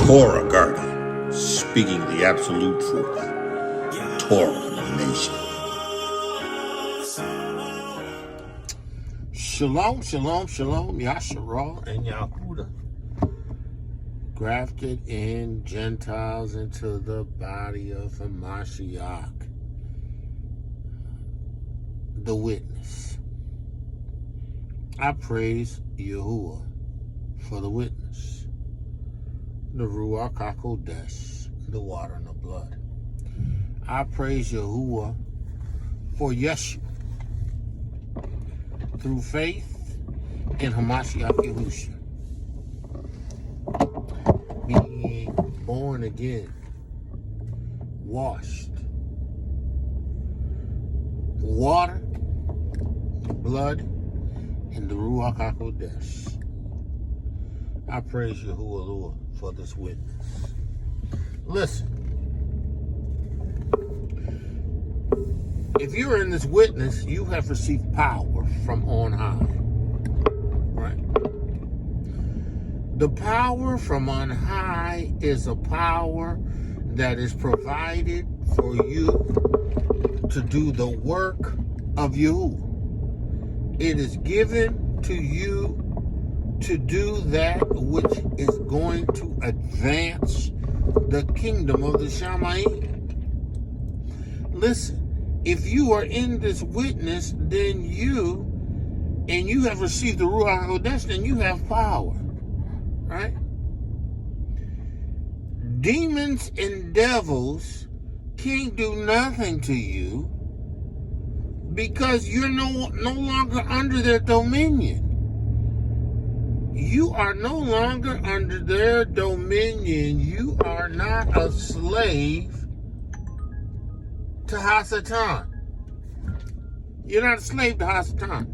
ToRaH Garden, speaking the absolute truth. ToRaH Nation. Shalom, shalom, shalom, Yashar and Yahudah. Grafted in Gentiles into the body of the Mashiach. The witness. I praise Yahuwah for the witness. The RUACH HaKodesh, the water and the blood. I praise Yahuwah for Yashar. Through faith in YAHUSHA. Being born again, washed, water, blood, and the RUACH HaKodesh. I praise Yahuwah for this witness. Listen, if you're in this witness, you have received power from on high. Right? The power from on high is a power that is provided for you to do the work of Yahu. It is given to you to do that which is going to advance the kingdom of the Shamayim. Listen. If you are in this witness, then you have received the RUACH HaKodesh, then you have power, right? Demons and devils can't do nothing to you because you're no longer under their dominion. You are no longer under their dominion. You are not a slave to Hasatan. You're not a slave to Hasatan.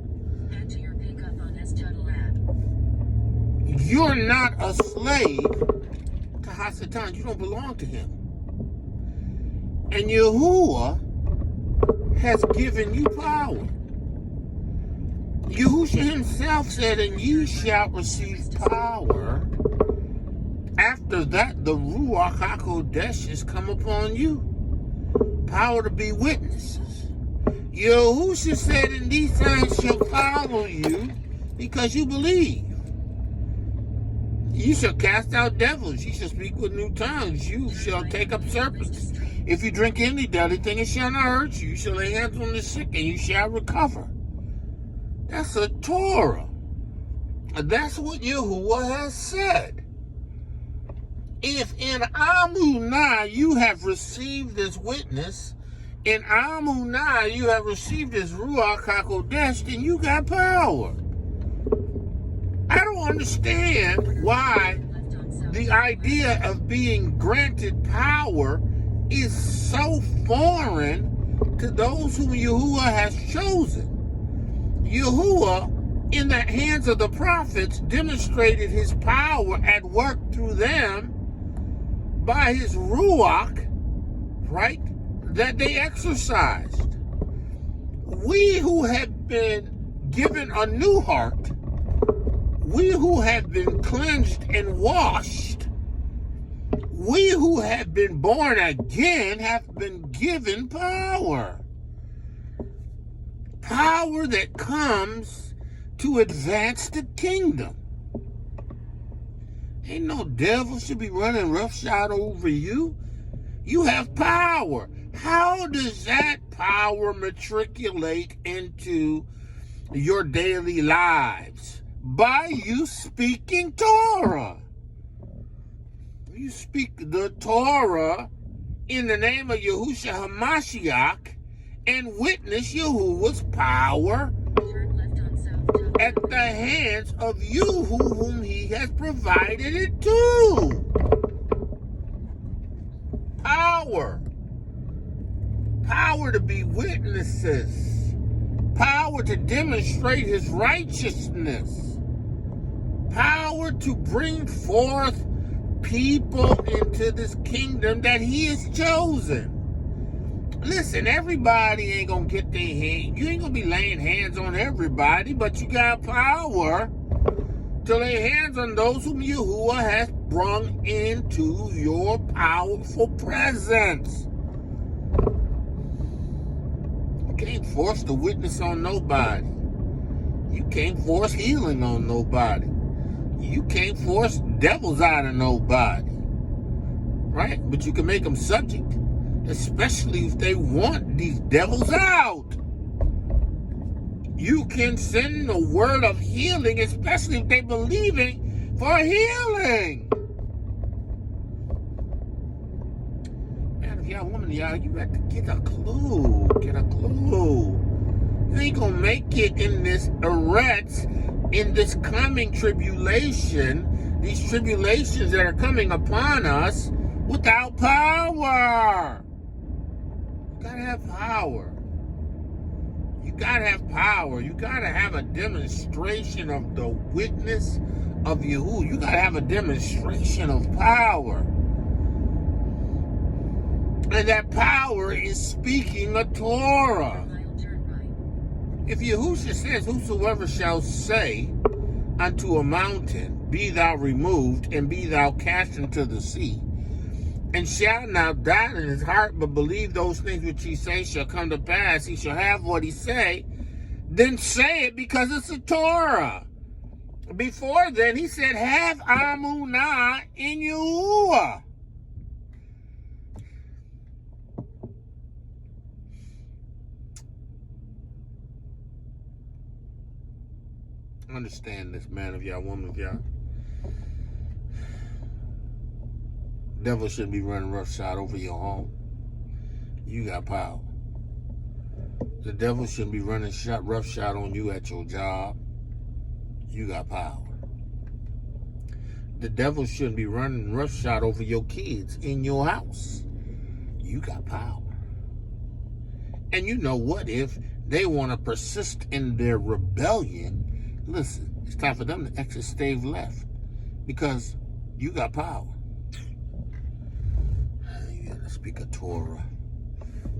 Head to your pickup on STAUTES. You're not a slave to Hasatan. You don't belong to him. And Yahuwah has given you power. Yahusha himself said, and you shall receive power. After that, the RUACH HaKodesh has come upon you. Power to be witnesses. Yahusha said, and these signs shall follow you because you believe. You shall cast out devils. You shall speak with new tongues. You shall take up serpents. If you drink any deadly thing, it shall not hurt you. You shall lay hands on the sick, and you shall recover. That's a ToRaH. That's what Yahuwah has said. If in Amunah you have received this witness, in Amunah you have received this RUACH HaKodesh, then you got power. I don't understand why the idea of being granted power is so foreign to those whom Yahuwah has chosen. Yahuwah, in the hands of the prophets, demonstrated his power at work through them by his RUACH, right, that they exercised. We who have been given a new heart, we who have been cleansed and washed, we who have been born again have been given power. Power that comes to advance the kingdom. Ain't no devil should be running roughshod over you. You have power. How does that power matriculate into your daily lives? By you speaking ToRaH. You speak the ToRaH in the name of Yahushua HaMashiach and witness Yahuwah's power at the hands of you whom he has provided it to. Power. Power to be witnesses. Power to demonstrate his righteousness. Power to bring forth people into this kingdom that he has chosen. Listen, everybody ain't gonna get their hand. You ain't gonna be laying hands on everybody, but you got power to lay hands on those whom Yahuwah has brought into your powerful presence. You can't force the witness on nobody. You can't force healing on nobody. You can't force devils out of nobody. Right? But you can make them subject, especially if they want these devils out. You can send the word of healing, especially if they believing for healing. Man, if y'all woman, y'all, you got to get a clue. Get a clue. You ain't gonna make it in this arrest, in this coming tribulation, these tribulations that are coming upon us without power. You gotta have power. You gotta have power. You gotta have a demonstration of the witness of Yahu. You gotta have a demonstration of power. And that power is speaking a ToRaH. If YAHUSHA says, whosoever shall say unto a mountain, be thou removed, and be thou cast into the sea, and shall not doubt in his heart, but believe those things which he say shall come to pass, he shall have what he say, then say it, because it's a ToRaH. Before then, he said, have amunah in Yahuwah. Understand this, man of y'all, woman of y'all. Devil shouldn't be running roughshod over your home. You got power. The devil shouldn't be running roughshod on you at your job. You got power. The devil shouldn't be running roughshod over your kids in your house. You got power. And you know what? If they want to persist in their rebellion, listen, it's time for them to exit stave left, because you got power. You gotta speak a ToRaH.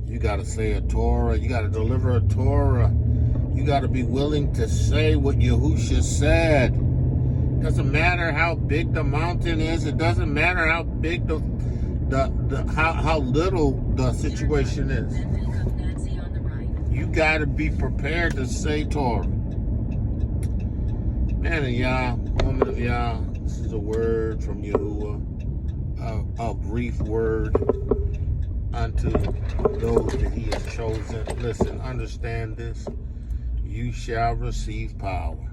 You gotta say a ToRaH. You gotta deliver a ToRaH. You gotta be willing to say what Yahusha said. Doesn't matter how big the mountain is. It doesn't matter how big how little the situation is. You gotta be prepared to say ToRaH. Man of Yah, woman of Yah, this is a word from Yahuwah, a brief word unto those that he has chosen. Listen, understand this. You shall receive power.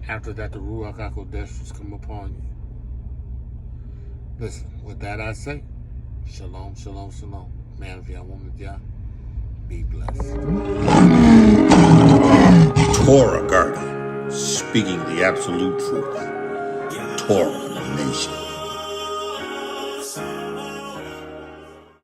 After that, the RUACH HaKodesh come upon you. Listen, with that I say, shalom, shalom, shalom. Man of Yah, woman of Yah, be blessed. ToRaH Guardian, speaking the absolute truth. ToRaH Nation.